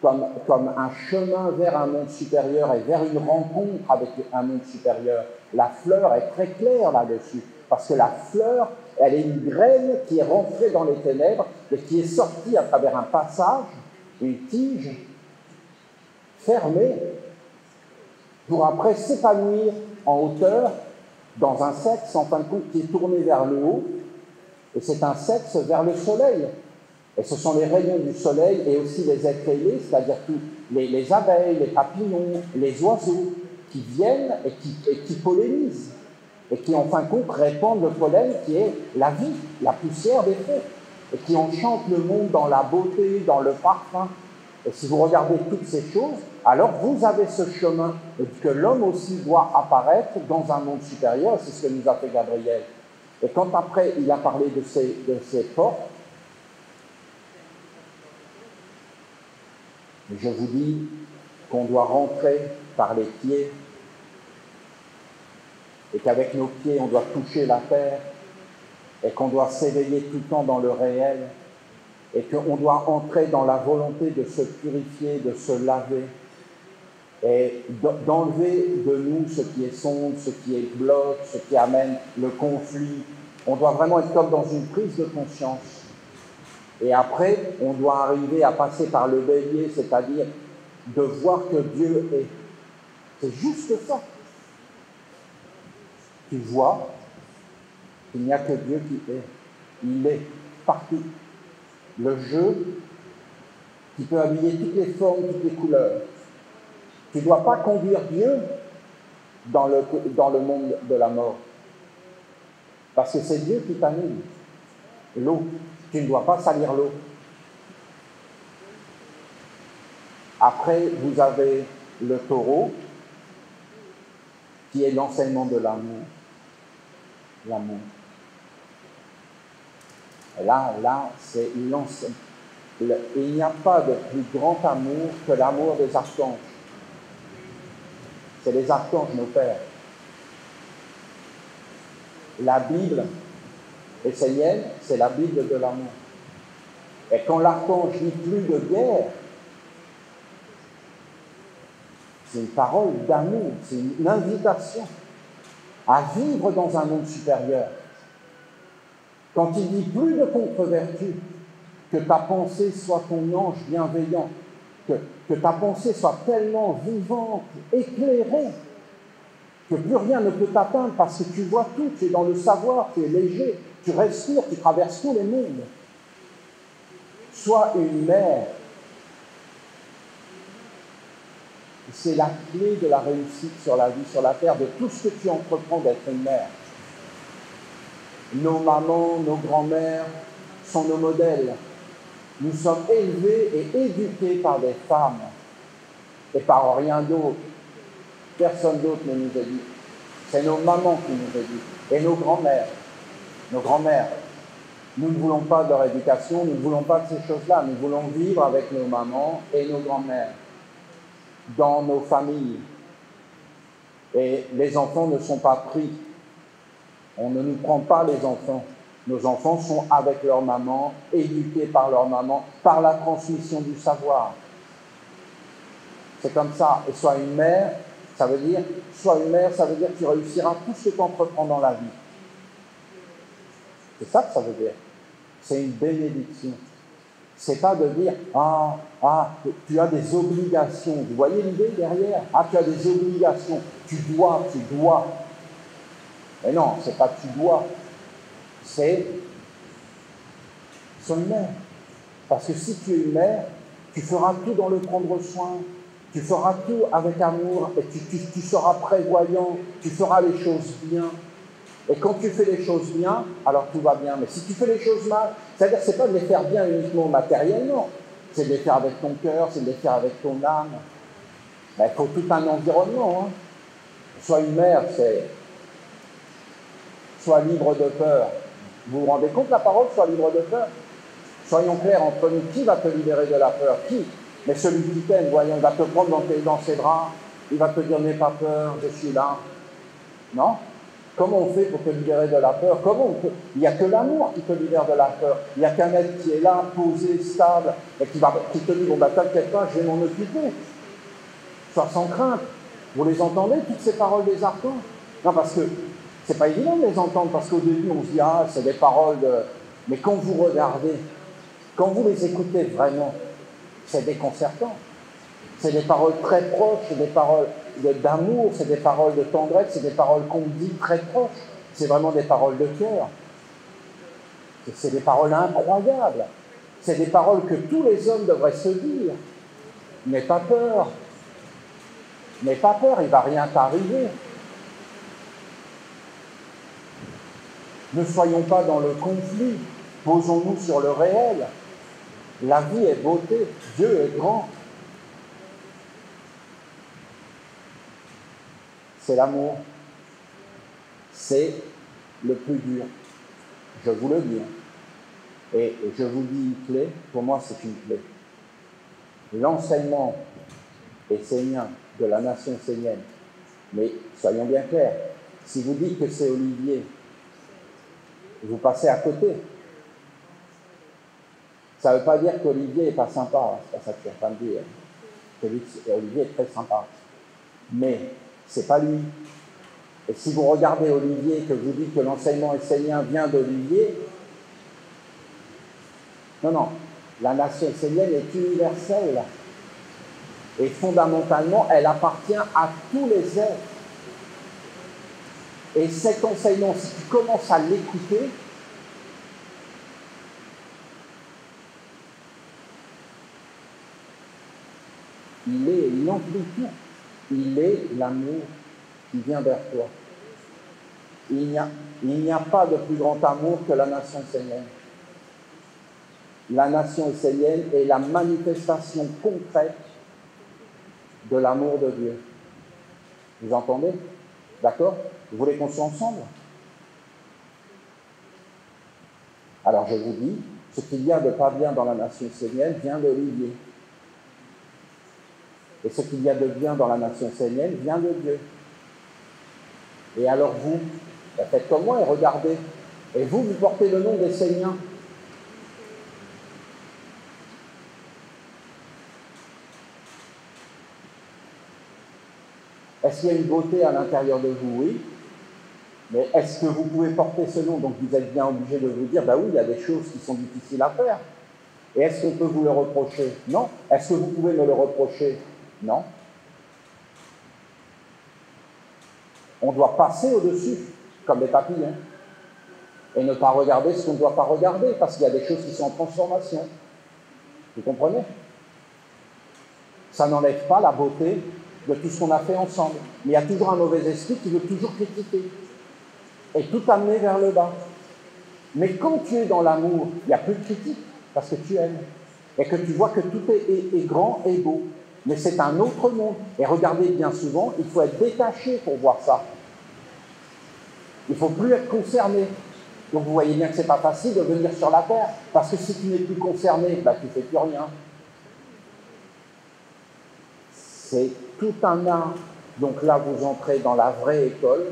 comme un chemin vers un monde supérieur et vers une rencontre avec un monde supérieur. La fleur est très claire là-dessus, parce que la fleur, elle est une graine qui est rentrée dans les ténèbres et qui est sortie à travers un passage, une tige fermée, pour après s'épanouir en hauteur dans un sexe, en fin de compte, qui est tourné vers le haut, et c'est un sexe vers le soleil. Et ce sont les rayons du soleil et aussi les êtres ailés, c'est-à-dire tous les abeilles, les papillons, les oiseaux qui viennent et qui pollinisent et qui, en fin de compte, répandent le pollen qui est la vie, la poussière des feux, et qui enchante le monde dans la beauté, dans le parfum. Et si vous regardez toutes ces choses, alors vous avez ce chemin que l'homme aussi doit apparaître dans un monde supérieur, c'est ce que nous a fait Gabriel. Et quand après il a parlé de ces portes, je vous dis qu'on doit rentrer par les pieds et qu'avec nos pieds, on doit toucher la terre et qu'on doit s'éveiller tout le temps dans le réel et qu'on doit entrer dans la volonté de se purifier, de se laver et d'enlever de nous ce qui est sombre, ce qui est bloc, ce qui amène le conflit. On doit vraiment être comme dans une prise de conscience. Et après, on doit arriver à passer par le bélier, c'est-à-dire de voir que Dieu est. C'est juste ça. Tu vois qu'il n'y a que Dieu qui est. Il est partout. Le jeu qui peut habiller toutes les formes, toutes les couleurs. Tu ne dois pas conduire Dieu dans le monde de la mort. Parce que c'est Dieu qui t'anime. L'eau. Tu ne dois pas salir l'eau. Après, vous avez le taureau, qui est l'enseignement de l'amour. L'amour. Et là, c'est l'enseignement. Il n'y a pas de plus grand amour que l'amour des archanges. C'est les archanges, nos pères. La Bible essénienne, c'est la Bible de l'amour. Et quand l'archange dit plus de guerre, c'est une parole d'amour, c'est une invitation à vivre dans un monde supérieur. Quand il dit plus de contre-vertu, que ta pensée soit ton ange bienveillant, que ta pensée soit tellement vivante, éclairée, que plus rien ne peut t'atteindre parce que tu vois tout, tu es dans le savoir, tu es léger, tu respires, tu traverses tous les mondes. Sois une mère. C'est la clé de la réussite sur la vie, sur la terre, de tout ce que tu entreprends d'être une mère. Nos mamans, nos grands-mères sont nos modèles. Nous sommes élevés et éduqués par des femmes et par rien d'autre. Personne d'autre ne nous éduque. C'est nos mamans qui nous éduquent et nos grands-mères. Nos grands-mères. Nous ne voulons pas de leur éducation, nous ne voulons pas de ces choses-là. Nous voulons vivre avec nos mamans et nos grands-mères dans nos familles. Et les enfants ne sont pas pris. On ne nous prend pas les enfants. Nos enfants sont avec leur maman, éduqués par leur maman, par la transmission du savoir. C'est comme ça. Et sois une mère, ça veut dire que tu réussiras tout ce que tu entreprends dans la vie. C'est ça que ça veut dire. C'est une bénédiction. C'est pas de dire, tu as des obligations. Vous voyez l'idée derrière? Tu as des obligations. Tu dois. Mais non, c'est pas tu dois. C'est sois une mère. Parce que si tu es une mère, tu feras tout dans le prendre soin. Tu feras tout avec amour et tu seras prévoyant. Tu feras les choses bien. Et quand tu fais les choses bien, alors tout va bien. Mais si tu fais les choses mal, c'est-à-dire que ce n'est pas de les faire bien uniquement matériellement, c'est de les faire avec ton cœur, c'est de les faire avec ton âme. Ben, il faut tout un environnement. Sois une mère, c'est sois libre de peur. Vous vous rendez compte, la parole, sois libre de peur? Soyons clairs entre nous, qui va te libérer de la peur? Qui? Mais celui qui t'aime, voyons, il va te prendre dans ses bras, il va te dire, n'aie pas peur, je suis là. Non? Comment on fait pour te libérer de la peur? Il n'y a que l'amour qui te libère de la peur. Il n'y a qu'un être qui est là, posé, stable, et qui te dit, t'inquiète pas, je vais m'en occuper. Sois sans crainte. Vous les entendez, toutes ces paroles des archanges? Non, parce que c'est pas évident de les entendre, parce qu'au début, on se dit, c'est des paroles de... Mais quand vous regardez, quand vous les écoutez vraiment, c'est déconcertant. C'est des paroles très proches, c'est des paroles d'amour, c'est des paroles de tendresse, c'est des paroles qu'on dit très proches. C'est vraiment des paroles de cœur. C'est des paroles incroyables. C'est des paroles que tous les hommes devraient se dire. N'aie pas peur. N'aie pas peur, il ne va rien t'arriver. Ne soyons pas dans le conflit. Posons-nous sur le réel. La vie est beauté. Dieu est grand. C'est l'amour. C'est le plus dur. Je vous le dis. Et je vous dis une clé. Pour moi, c'est une clé. L'enseignement essénien de la nation essénienne. Mais soyons bien clairs. Si vous dites que c'est Olivier, vous passez à côté. Ça ne veut pas dire qu'Olivier n'est pas sympa. C'est pas ça que je suis en train de dire. Olivier est très sympa. Mais c'est pas lui. Et si vous regardez Olivier, que vous dites que l'enseignement essénien vient d'Olivier, non, la nation essénienne est universelle. Et fondamentalement, elle appartient à tous les êtres. Et cet enseignement, si tu commences à l'écouter, il emplit tout. Il est l'amour qui vient vers toi. Il n'y a pas de plus grand amour que la nation essénienne. La nation essénienne est la manifestation concrète de l'amour de Dieu. Vous entendez? D'accord? Vous voulez qu'on soit ensemble? Alors je vous dis, ce qu'il y a de pas bien dans la nation essénienne vient d'Olivier. Et ce qu'il y a de bien dans la nation sénienne vient de Dieu. Et alors vous, faites comme moi et regardez. Et vous, vous portez le nom des Séniens. Est-ce qu'il y a une beauté à l'intérieur de vous? Oui. Mais est-ce que vous pouvez porter ce nom? Donc vous êtes bien obligé de vous dire, bah oui, il y a des choses qui sont difficiles à faire. Et est-ce qu'on peut vous le reprocher? Non. Est-ce que vous pouvez me le reprocher? Non. On doit passer au-dessus, comme des papillons, et ne pas regarder ce qu'on ne doit pas regarder, parce qu'il y a des choses qui sont en transformation. Vous comprenez? Ça n'enlève pas la beauté de tout ce qu'on a fait ensemble. Mais il y a toujours un mauvais esprit qui veut toujours critiquer et tout amener vers le bas. Mais quand tu es dans l'amour, il n'y a plus de critique, parce que tu aimes. Et que tu vois que tout est grand et beau. Mais c'est un autre monde. Et regardez, bien souvent, il faut être détaché pour voir ça. Il ne faut plus être concerné. Donc vous voyez bien que ce n'est pas facile de venir sur la terre. Parce que si tu n'es plus concerné, bah, tu ne fais plus rien. C'est tout un art. Donc là, vous entrez dans la vraie école,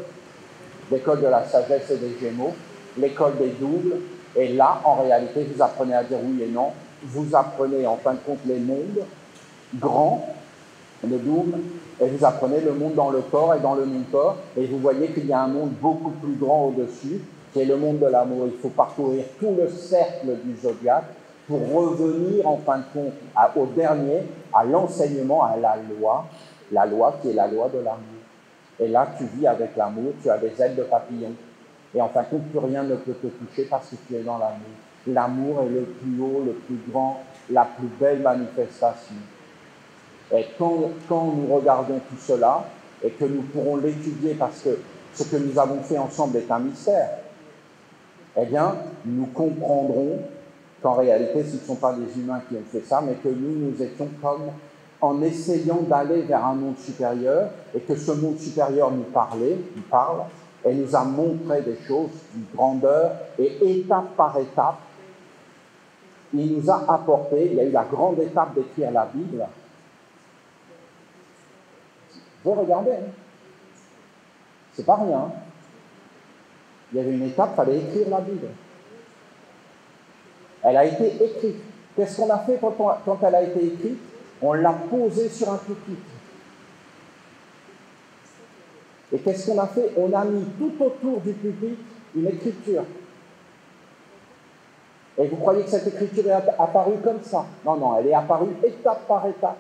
l'école de la sagesse et des Gémeaux, l'école des doubles. Et là, en réalité, vous apprenez à dire oui et non. Vous apprenez en fin de compte les mondes grands, le double, et vous apprenez le monde dans le corps et dans le non-corps. Et vous voyez qu'il y a un monde beaucoup plus grand au-dessus, qui est le monde de l'amour. Il faut parcourir tout le cercle du zodiaque pour revenir en fin de compte au dernier, à l'enseignement, à la loi qui est la loi de l'amour. Et là, tu vis avec l'amour, tu as des ailes de papillon. Et en fin de compte, plus rien ne peut te toucher parce que tu es dans l'amour. L'amour est le plus haut, le plus grand, la plus belle manifestation. Et quand nous regardons tout cela, et que nous pourrons l'étudier parce que ce que nous avons fait ensemble est un mystère, eh bien, nous comprendrons qu'en réalité, ce ne sont pas des humains qui ont fait ça, mais que nous étions comme en essayant d'aller vers un monde supérieur, et que ce monde supérieur nous parle, et nous a montré des choses d'une grandeur, et étape par étape, il nous a apporté, il y a eu la grande étape d'écrire la Bible. Vous regardez, hein. C'est pas rien. Hein. Il y avait une étape, il fallait écrire la Bible. Elle a été écrite. Qu'est-ce qu'on a fait quand elle a été écrite? On l'a posée sur un pupitre. Et qu'est-ce qu'on a fait? On a mis tout autour du pupitre une écriture. Et vous croyez que cette écriture est apparue comme ça? Non, non, elle est apparue étape par étape.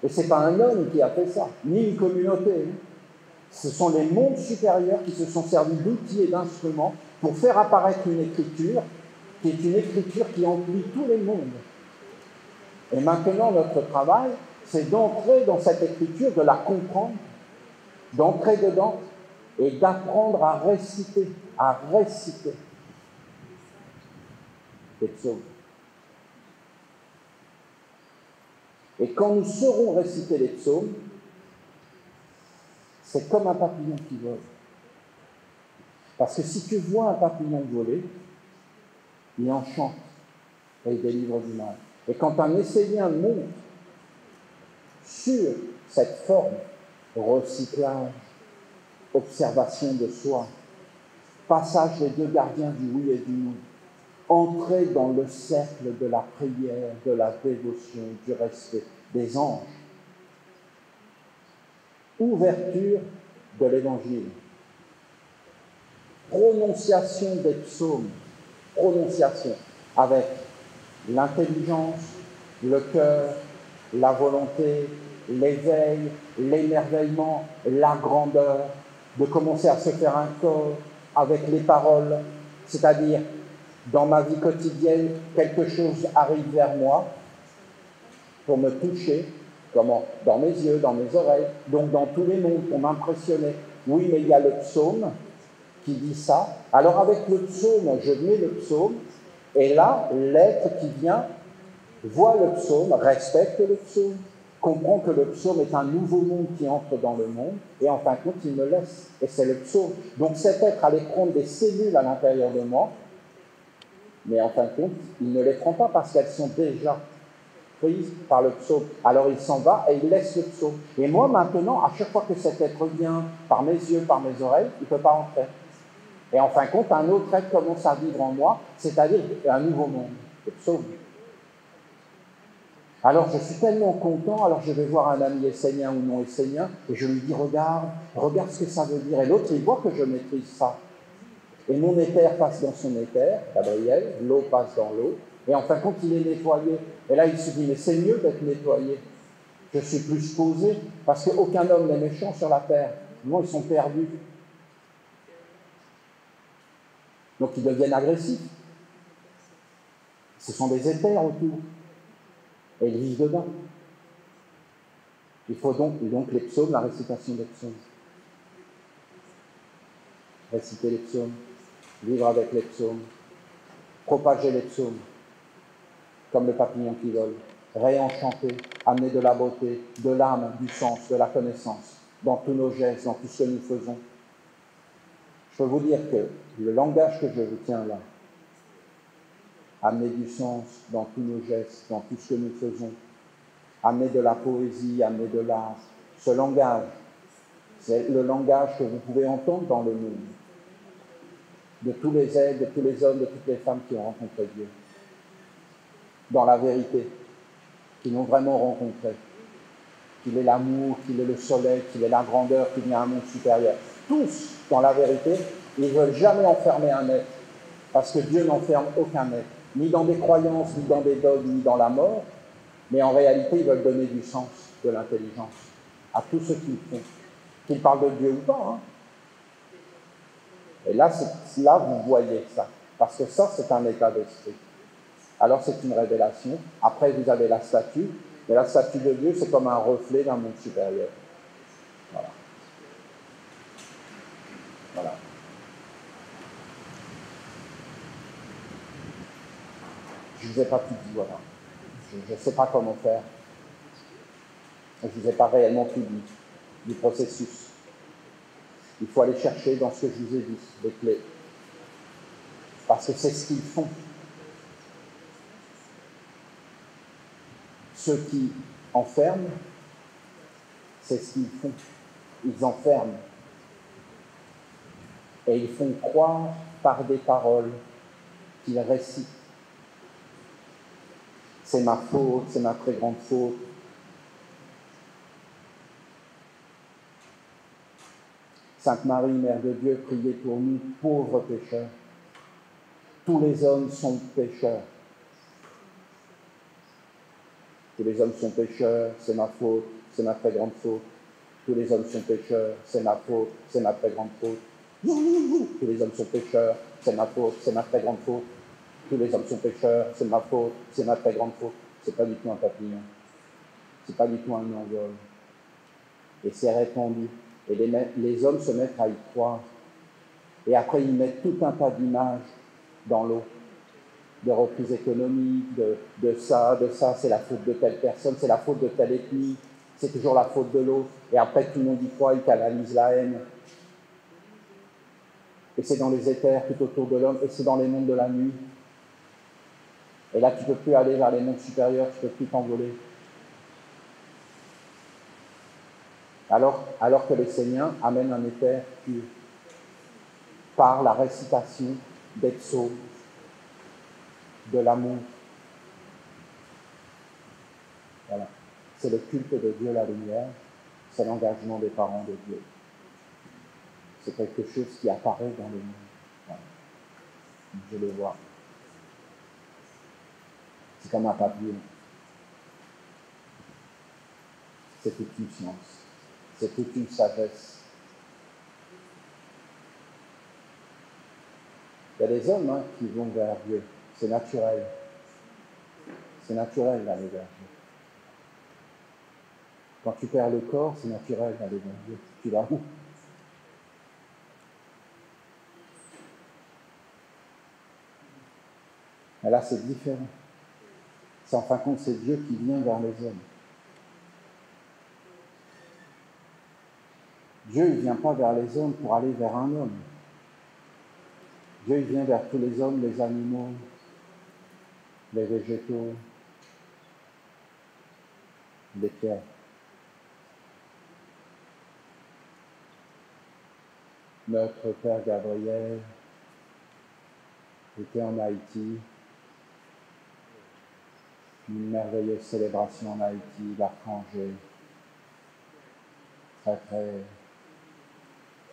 Et ce n'est pas un homme qui a fait ça, ni une communauté. Ce sont les mondes supérieurs qui se sont servis d'outils et d'instruments pour faire apparaître une écriture qui est une écriture qui emplit tous les mondes. Et maintenant, notre travail, c'est d'entrer dans cette écriture, de la comprendre, d'entrer dedans et d'apprendre à réciter les psaumes. Et quand nous saurons réciter les psaumes, c'est comme un papillon qui vole. Parce que si tu vois un papillon voler, il enchante et il délivre du mal. Et quand un essayien monte sur cette forme, recyclage, observation de soi, passage des deux gardiens du oui et du non, entrer dans le cercle de la prière, de la dévotion, du respect des anges, ouverture de l'évangile, prononciation des psaumes, prononciation avec l'intelligence, le cœur, la volonté, l'éveil, l'émerveillement, la grandeur, de commencer à se faire un corps avec les paroles, c'est-à-dire dans ma vie quotidienne, quelque chose arrive vers moi pour me toucher, comment? Dans mes yeux, dans mes oreilles, donc dans tous les mondes pour m'impressionner. Oui, mais il y a le psaume qui dit ça. Alors avec le psaume, je mets le psaume, et là, l'être qui vient voit le psaume, respecte le psaume, comprend que le psaume est un nouveau monde qui entre dans le monde, et en fin de compte, il me laisse. Et c'est le psaume. Donc cet être allait prendre des cellules à l'intérieur de moi, mais en fin de compte, il ne les prend pas parce qu'elles sont déjà prise par le psaume. Alors il s'en va et il laisse le psaume. Et moi, maintenant, à chaque fois que cet être vient par mes yeux, par mes oreilles, il ne peut pas entrer. Et en fin de compte, un autre être commence à vivre en moi, c'est-à-dire un nouveau monde, le psaume. Alors je suis tellement content, alors je vais voir un ami essénien ou non essénien, et je lui dis, regarde ce que ça veut dire. Et l'autre, il voit que je maîtrise ça. Et mon éther passe dans son éther, Gabriel, l'eau passe dans l'eau, et en fin de compte, il est nettoyé. Et là, il se dit, mais c'est mieux d'être nettoyé. Je suis plus posé, parce qu'aucun homme n'est méchant sur la terre. Sinon, ils sont perdus. Donc, ils deviennent agressifs. Ce sont des éthers autour. Et ils vivent dedans. Il faut donc les psaumes, la récitation des psaumes. Réciter les psaumes, vivre avec les psaumes, propager les psaumes, comme le papillon qui vole, réenchanter, amener de la beauté, de l'âme, du sens, de la connaissance, dans tous nos gestes, dans tout ce que nous faisons. Je peux vous dire que le langage que je vous tiens là, amener du sens dans tous nos gestes, dans tout ce que nous faisons, amener de la poésie, amener de l'art, ce langage, c'est le langage que vous pouvez entendre dans le monde, de tous les êtres, de tous les hommes, de toutes les femmes qui ont rencontré Dieu, dans la vérité, qui l'ont vraiment rencontré, qu'il est l'amour, qu'il est le soleil, qu'il est la grandeur, qu'il vient à un monde supérieur. Tous, dans la vérité, ils ne veulent jamais enfermer un être, parce que Dieu n'enferme aucun être, ni dans des croyances, ni dans des dogmes, ni dans la mort, mais en réalité, ils veulent donner du sens, de l'intelligence à tous ceux qui le font, qu'ils parlent de Dieu ou pas. Hein. Et là, vous voyez ça, parce que ça, c'est un état d'esprit. Alors, c'est une révélation. Après, vous avez la statue, mais la statue de Dieu, c'est comme un reflet d'un monde supérieur. Voilà. Voilà. Je ne vous ai pas tout dit, voilà. Je ne sais pas comment faire. Je ne vous ai pas réellement tout dit du processus. Il faut aller chercher dans ce que je vous ai dit, les clés. Parce que c'est ce qu'ils font. Ceux qui enferment, c'est ce qu'ils font. Ils enferment. Et ils font croire par des paroles qu'ils récitent. C'est ma faute, c'est ma très grande faute. Sainte Marie, Mère de Dieu, priez pour nous, pauvres pécheurs. Tous les hommes sont pécheurs. Tous les hommes sont pécheurs, c'est ma faute, c'est ma très grande faute. Tous les hommes sont pécheurs, c'est ma faute, c'est ma très grande faute. Tous les hommes sont pécheurs, c'est ma faute, c'est ma très grande faute. Tous les hommes sont pécheurs, c'est ma faute, c'est ma très grande faute. C'est pas du tout un papillon. C'est pas du tout un envol. Et c'est répandu. Et les hommes se mettent à y croire. Et après, ils mettent tout un tas d'images dans l'eau, de reprises économiques, de ça, c'est la faute de telle personne, c'est la faute de telle ethnie, c'est toujours la faute de l'autre. Et après, tout le monde y croit, il canalise la haine. Et c'est dans les éthers tout autour de l'homme, et c'est dans les mondes de la nuit. Et là, tu ne peux plus aller vers les mondes supérieurs, tu ne peux plus t'envoler. Alors que les Esséniens amènent un éther pur par la récitation des psaumes, de l'amour. Voilà. C'est le culte de Dieu, la lumière, c'est l'engagement des parents de Dieu. C'est quelque chose qui apparaît dans le monde. Voilà. Je le vois. C'est comme un papillon. C'est toute une science. C'est toute une sagesse. Il y a des hommes qui vont vers Dieu. C'est naturel. C'est naturel d'aller vers Dieu. Quand tu perds le corps, c'est naturel d'aller vers Dieu. Tu vas où? Mais là, c'est différent. C'est en fin de compte, c'est Dieu qui vient vers les hommes. Dieu, il ne vient pas vers les hommes pour aller vers un homme. Dieu, il vient vers tous les hommes, les animaux, les végétaux. des pierres. Notre Père Gabriel était en Haïti, une merveilleuse célébration en Haïti, l'archange,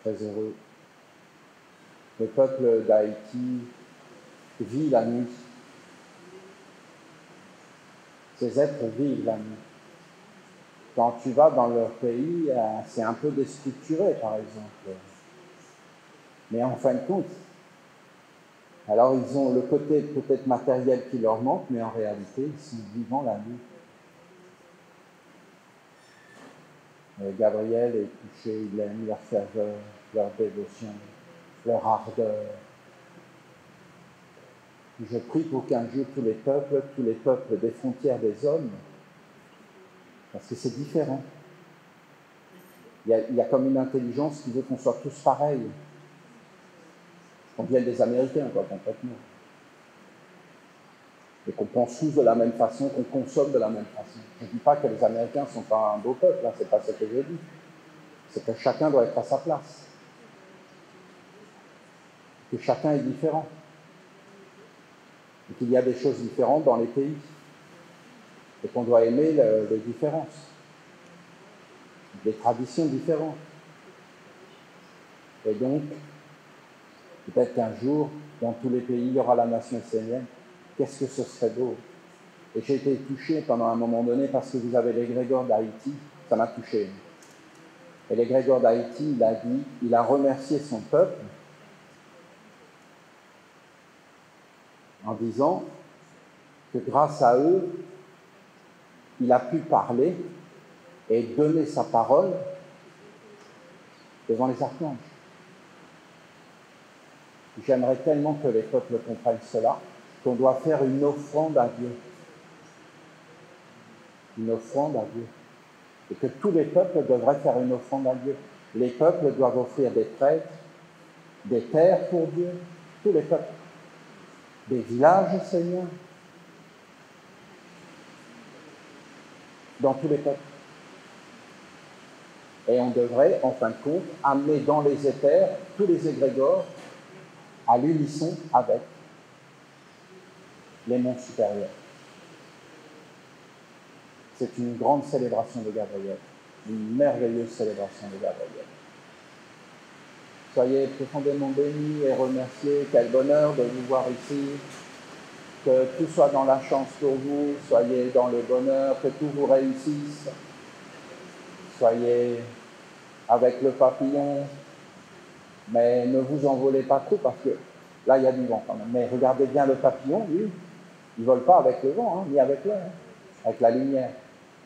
très heureux. Le peuple d'Haïti vit la nuit. Ces êtres vivent la nuit. Quand tu vas dans leur pays, c'est un peu déstructuré, par exemple. Mais en fin de compte, alors ils ont le côté peut-être matériel qui leur manque, mais en réalité, ils sont vivants la nuit. Et Gabriel est touché, il aime leur ferveur, leur dévotion, leur ardeur. Je prie pour qu'un jour tous les peuples des frontières des hommes, parce que c'est différent. Il y a comme une intelligence qui veut qu'on soit tous pareils. Qu'on vienne des Américains, quoi, complètement. Et qu'on pense tous de la même façon, qu'on consomme de la même façon. Je ne dis pas que les Américains ne sont pas un beau peuple, hein, c'est pas ce que je dis. C'est que chacun doit être à sa place. Que chacun est différent. Et qu'il y a des choses différentes dans les pays. Et qu'on doit aimer les différences. Des traditions différentes. Et donc, peut-être qu'un jour, dans tous les pays, il y aura la nation essénienne. Qu'est-ce que ce serait beau! Et j'ai été touché pendant un moment donné parce que vous avez l'égrégore d'Haïti, ça m'a touché. Et l'égrégore d'Haïti, il a remercié son peuple en disant que grâce à eux, il a pu parler et donner sa parole devant les archanges. J'aimerais tellement que les peuples comprennent cela, qu'on doit faire une offrande à Dieu. Une offrande à Dieu. Et que tous les peuples devraient faire une offrande à Dieu. Les peuples doivent offrir des prêtres, des terres pour Dieu, tous les peuples. Des villages, Seigneur, dans tous les peuples. Et on devrait, en fin de compte, amener dans les éthers tous les égrégores à l'unisson avec les mondes supérieurs. C'est une grande célébration de Gabriel, une merveilleuse célébration de Gabriel. Soyez profondément bénis et remerciés. Quel bonheur de vous voir ici. Que tout soit dans la chance pour vous. Soyez dans le bonheur, que tout vous réussisse. Soyez avec le papillon, mais ne vous envolez pas trop parce que là, il y a du vent quand même. Mais regardez bien le papillon, lui, il ne vole pas avec le vent, hein, ni avec l'air, avec la lumière.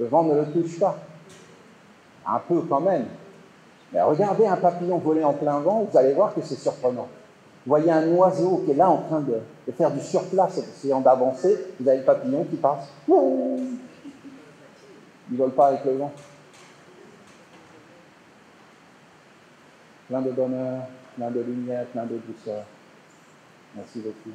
Le vent ne le touche pas. Un peu quand même. Mais regardez un papillon voler en plein vent, vous allez voir que c'est surprenant. Vous voyez un oiseau qui est là en train de faire du surplace, essayant d'avancer, vous avez le papillon qui passe. Il ne vole pas avec le vent. Plein de bonheur, plein de lumière, plein de douceur. Merci beaucoup.